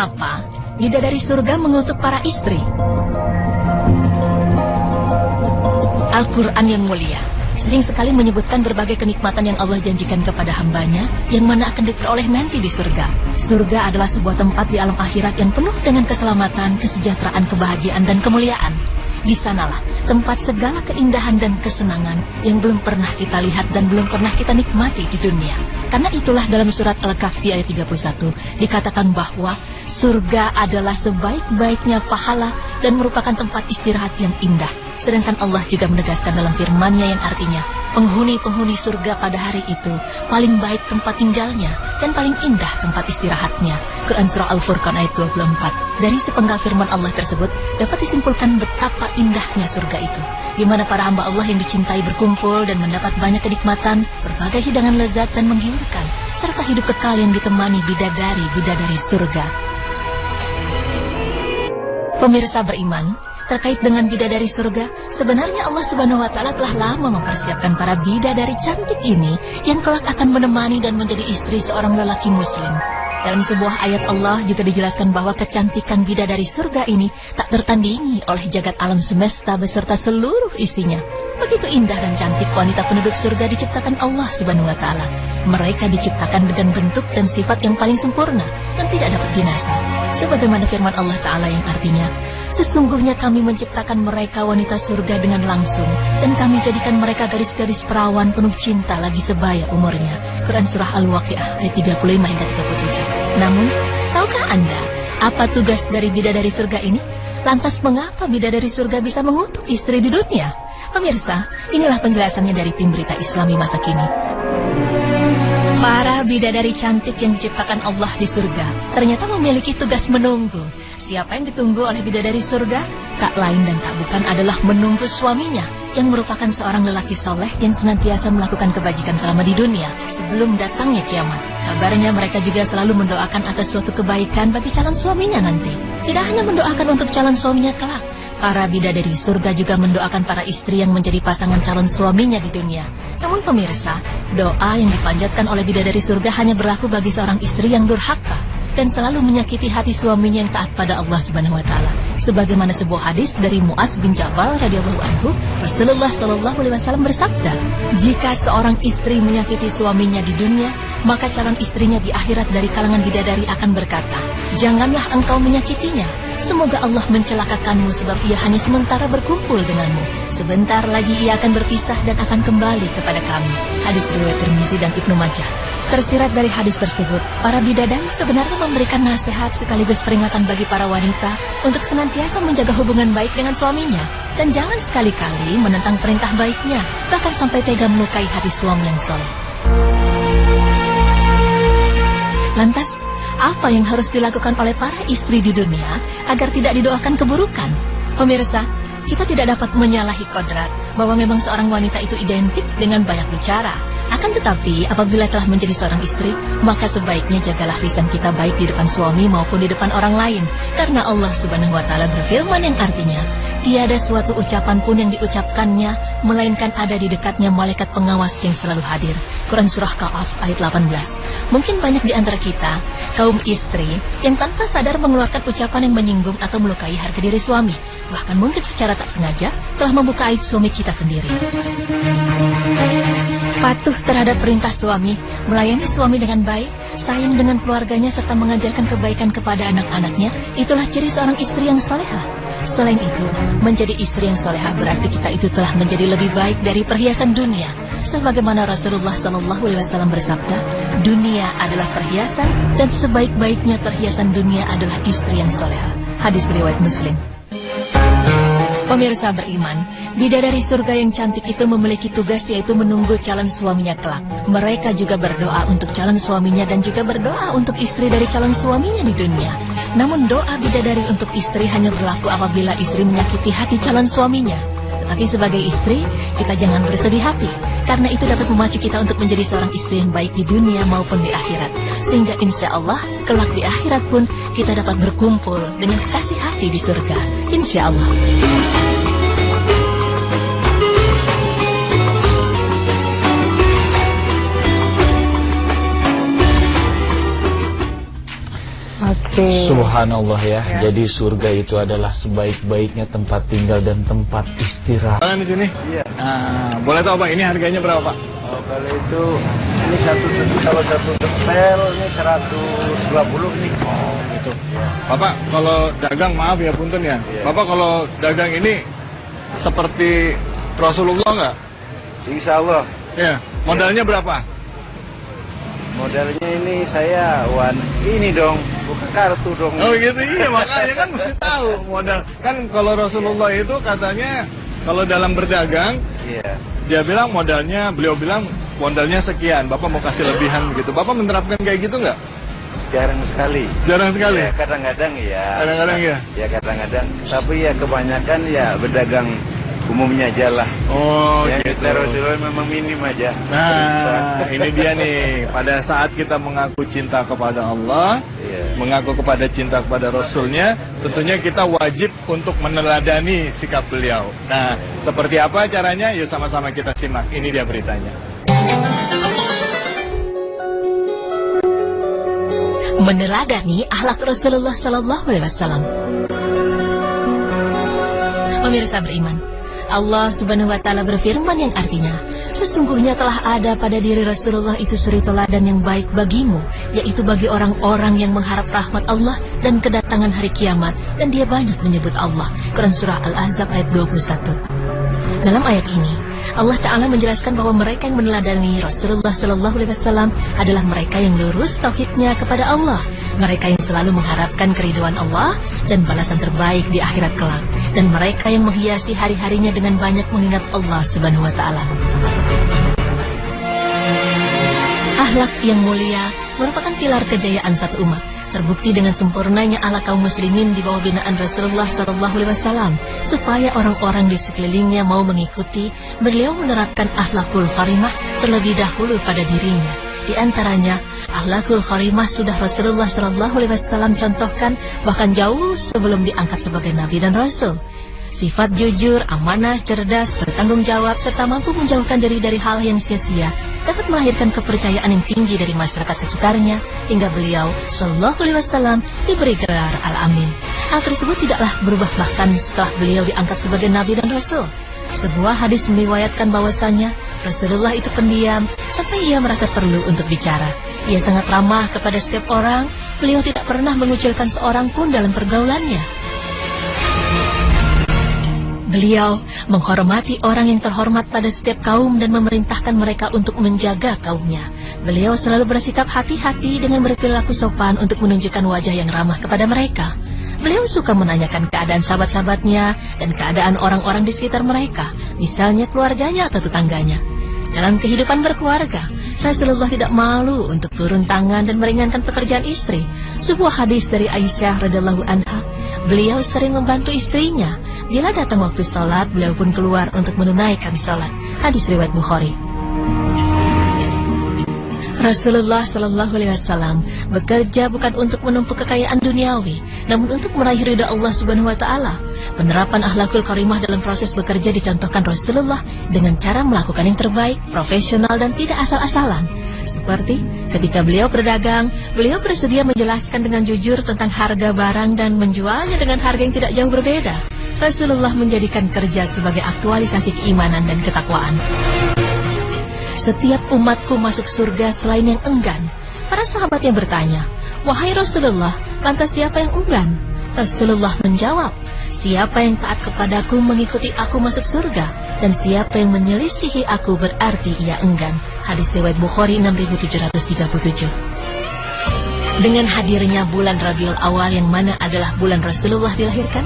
Mengapa bidadari surga mengutuk para istri? Al-Quran yang mulia sering sekali menyebutkan berbagai kenikmatan yang Allah janjikan kepada hambanya, yang mana akan diperoleh nanti di surga. Surga adalah sebuah tempat di alam akhirat yang penuh dengan keselamatan, kesejahteraan, kebahagiaan, dan kemuliaan. Di sanalah tempat segala keindahan dan kesenangan yang belum pernah kita lihat dan belum pernah kita nikmati di dunia. Karena itulah dalam surat Al-Kahfi ayat 31 dikatakan bahwa surga adalah sebaik-baiknya pahala dan merupakan tempat istirahat yang indah. Sedangkan Allah juga menegaskan dalam firman-Nya yang artinya, penghuni-penghuni surga pada hari itu paling baik tempat tinggalnya dan paling indah tempat istirahatnya. Quran Surah Al-Furqan ayat 24. Dari sepenggal firman Allah tersebut dapat disimpulkan betapa indahnya surga itu, di mana para hamba Allah yang dicintai berkumpul dan mendapat banyak kenikmatan, berbagai hidangan lezat dan menggiurkan, serta hidup kekal yang ditemani bidadari-bidadari surga. Pemirsa beriman, terkait dengan bidadari surga, sebenarnya Allah Subhanahu wa Ta'ala telah lama mempersiapkan para bidadari cantik ini yang kelak akan menemani dan menjadi istri seorang lelaki muslim. Dalam sebuah ayat Allah juga dijelaskan bahwa kecantikan bidadari surga ini tak tertandingi oleh jagat alam semesta beserta seluruh isinya. Begitu indah dan cantik wanita penduduk surga diciptakan Allah Subhanahu wa Ta'ala. Mereka diciptakan dengan bentuk dan sifat yang paling sempurna dan tidak dapat binasa. Sebagaimana firman Allah Ta'ala yang artinya, sesungguhnya kami menciptakan mereka wanita surga dengan langsung, dan kami jadikan mereka gadis-gadis perawan penuh cinta lagi sebaya umurnya. Quran Surah Al-Waqi'ah ayat 35 hingga 37. Namun, tahukah Anda apa tugas dari bidadari surga ini? Lantas mengapa bidadari surga bisa mengutuk istri di dunia? Pemirsa, inilah penjelasannya dari tim Berita Islami masa kini. Para bidadari cantik yang diciptakan Allah di surga ternyata memiliki tugas menunggu. Siapa yang ditunggu oleh bidadari surga? Tak lain dan tak bukan adalah menunggu suaminya, yang merupakan seorang lelaki soleh yang senantiasa melakukan kebajikan selama di dunia sebelum datangnya kiamat. Kabarnya mereka juga selalu mendoakan atas suatu kebaikan bagi calon suaminya nanti. Tidak hanya mendoakan untuk calon suaminya kelak, para bidadari surga juga mendoakan para istri yang menjadi pasangan calon suaminya di dunia. Namun pemirsa, doa yang dipanjatkan oleh bidadari surga hanya berlaku bagi seorang istri yang durhaka dan selalu menyakiti hati suaminya yang taat pada Allah Subhanahu wa Ta'ala. Sebagaimana sebuah hadis dari Mu'az bin Jabal radhiyallahu anhu, Rasulullah sallallahu alaihi wasallam bersabda, jika seorang istri menyakiti suaminya di dunia, maka calon istrinya di akhirat dari kalangan bidadari akan berkata, janganlah engkau menyakitinya. Semoga Allah mencelakakanmu sebab ia hanya sementara berkumpul denganmu. Sebentar lagi ia akan berpisah dan akan kembali kepada kami. Hadis riwayat Tirmizi dan Ibnu Majah. Tersirat dari hadis tersebut, para bidadari sebenarnya memberikan nasihat sekaligus peringatan bagi para wanita untuk senantiasa menjaga hubungan baik dengan suaminya. Dan jangan sekali-kali menentang perintah baiknya, bahkan sampai tega melukai hati suami yang soleh. Lantas, apa yang harus dilakukan oleh para istri di dunia agar tidak didoakan keburukan? Pemirsa, kita tidak dapat menyalahi kodrat bahwa memang seorang wanita itu identik dengan banyak bicara. Akan tetapi, apabila telah menjadi seorang istri, maka sebaiknya jagalah lisan kita baik di depan suami maupun di depan orang lain. Karena Allah Subhanahu wa Ta'ala berfirman yang artinya, tiada suatu ucapan pun yang diucapkannya, melainkan ada di dekatnya malaikat pengawas yang selalu hadir. Quran Surah Qaf ayat 18. Mungkin banyak di antara kita, kaum istri, yang tanpa sadar mengeluarkan ucapan yang menyinggung atau melukai harga diri suami. Bahkan mungkin secara tak sengaja telah membuka aib suami kita sendiri. Patuh terhadap perintah suami, melayani suami dengan baik, sayang dengan keluarganya serta mengajarkan kebaikan kepada anak-anaknya, itulah ciri seorang istri yang solehah. Selain itu, menjadi istri yang solehah berarti kita itu telah menjadi lebih baik dari perhiasan dunia. Sebagaimana Rasulullah SAW bersabda, dunia adalah perhiasan dan sebaik-baiknya perhiasan dunia adalah istri yang solehah. Hadis riwayat Muslim. Pemirsa beriman, bidadari surga yang cantik itu memiliki tugas yaitu menunggu calon suaminya kelak. Mereka juga berdoa untuk calon suaminya dan juga berdoa untuk istri dari calon suaminya di dunia. Namun doa bidadari untuk istri hanya berlaku apabila istri menyakiti hati calon suaminya. Tetapi sebagai istri, kita jangan bersedih hati, karena itu dapat memacu kita untuk menjadi seorang istri yang baik di dunia maupun di akhirat. Sehingga insya Allah, kelak di akhirat pun kita dapat berkumpul dengan kekasih hati di surga. Insya Allah. Oke. Subhanallah ya. Jadi surga itu adalah sebaik-baiknya tempat tinggal dan tempat istirahat. Di sini? Iya. Nah, boleh tahu Pak, ini harganya berapa Pak? Oh, kalau itu ini kalau satu setel ini 120 nih. Oh, gitu. Bapak kalau dagang, maaf ya punten ya. Iya. Bapak kalau dagang ini seperti Rasulullah nggak? Insya Allah. Ya. Modalnya berapa? Modalnya ini saya ini dong, bukan kartu dong. Oh gitu, iya makanya kan mesti tahu modal. Kan kalau Rasulullah itu katanya kalau dalam berdagang, Iya. dia bilang beliau bilang modalnya sekian, Bapak mau kasih lebihan begitu. Bapak menerapkan kayak gitu nggak? Jarang sekali. Jarang sekali? Ya, kadang-kadang ya. Kadang-kadang ya? Ya kadang-kadang. Tapi ya kebanyakan ya berdagang umumnya aja lah. Oh Yang gitu. kita Rasulullah memang minim aja. Nah, ini dia nih. Pada saat kita mengaku cinta kepada Allah, Iya. mengaku kepada cinta kepada Rasulnya, tentunya kita wajib untuk meneladani sikap beliau. Nah, seperti apa caranya? Yuk sama-sama kita simak. Ini dia beritanya. Meneladani akhlak Rasulullah Sallallahu Alaihi Wasallam. Pemirsa beriman, Allah Subhanahu Wa Taala berfirman yang artinya, sesungguhnya telah ada pada diri Rasulullah itu suri teladan yang baik bagimu, yaitu bagi orang-orang yang mengharap rahmat Allah dan kedatangan hari kiamat, dan dia banyak menyebut Allah. Quran Surah Al-Ahzab ayat 21. Dalam ayat ini, Allah Ta'ala menjelaskan bahwa mereka yang meneladani Rasulullah Sallallahu Alaihi Wasallam adalah mereka yang lurus tauhidnya kepada Allah, mereka yang selalu mengharapkan keridhaan Allah dan balasan terbaik di akhirat kelak, dan mereka yang menghiasi hari-harinya dengan banyak mengingat Allah Subhanahu Wa Ta'ala. Akhlak yang mulia merupakan pilar kejayaan satu umat, terbukti dengan sempurnanya akhlak kaum muslimin di bawah binaan Rasulullah SAW, supaya orang-orang di sekelilingnya mau mengikuti. Beliau menerapkan akhlakul karimah terlebih dahulu pada dirinya. Di antaranya, akhlakul karimah sudah Rasulullah SAW contohkan bahkan jauh sebelum diangkat sebagai nabi dan rasul. Sifat jujur, amanah, cerdas, bertanggung jawab, serta mampu menjauhkan diri dari hal yang sia-sia dapat melahirkan kepercayaan yang tinggi dari masyarakat sekitarnya, hingga beliau Shallallahu Alaihi Wasallam diberi gelar Al-Amin. Hal tersebut tidaklah berubah bahkan setelah beliau diangkat sebagai nabi dan rasul. Sebuah hadis meriwayatkan bahwasanya Rasulullah itu pendiam sampai ia merasa perlu untuk bicara. Ia sangat ramah kepada setiap orang. Beliau tidak pernah mengucilkan seorang pun dalam pergaulannya. Beliau menghormati orang yang terhormat pada setiap kaum dan memerintahkan mereka untuk menjaga kaumnya. Beliau selalu bersikap hati-hati dengan berperilaku sopan untuk menunjukkan wajah yang ramah kepada mereka. Beliau suka menanyakan keadaan sahabat-sahabatnya dan keadaan orang-orang di sekitar mereka, misalnya keluarganya atau tetangganya. Dalam kehidupan berkeluarga, Rasulullah tidak malu untuk turun tangan dan meringankan pekerjaan istri. Sebuah hadis dari Aisyah radhiyallahu anha, beliau sering membantu istrinya. Bila datang waktu sholat, beliau pun keluar untuk menunaikan sholat. Hadis riwayat Bukhari. Rasulullah Sallallahu Alaihi Wasallam bekerja bukan untuk menumpuk kekayaan duniawi, namun untuk meraih ridha Allah Subhanahu Wa Taala. Penerapan akhlakul karimah dalam proses bekerja dicontohkan Rasulullah dengan cara melakukan yang terbaik, profesional dan tidak asal-asalan. Seperti ketika beliau berdagang, beliau bersedia menjelaskan dengan jujur tentang harga barang dan menjualnya dengan harga yang tidak jauh berbeda. Rasulullah menjadikan kerja sebagai aktualisasi keimanan dan ketakwaan. Setiap umatku masuk surga selain yang enggan. Para sahabatnya bertanya, wahai Rasulullah, lantas siapa yang enggan? Rasulullah menjawab, siapa yang taat kepadaku mengikuti aku masuk surga, dan siapa yang menyelisihi aku berarti ia enggan. Hadis riwayat Bukhari 6737. Dengan hadirnya bulan Rabiul Awal yang mana adalah bulan Rasulullah dilahirkan,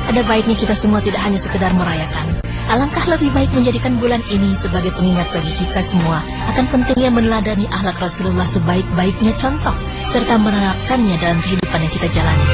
ada baiknya kita semua tidak hanya sekedar merayakan. Alangkah lebih baik menjadikan bulan ini sebagai pengingat bagi kita semua akan pentingnya meneladani akhlak Rasulullah sebaik-baiknya contoh, serta menerapkannya dalam kehidupan yang kita jalani.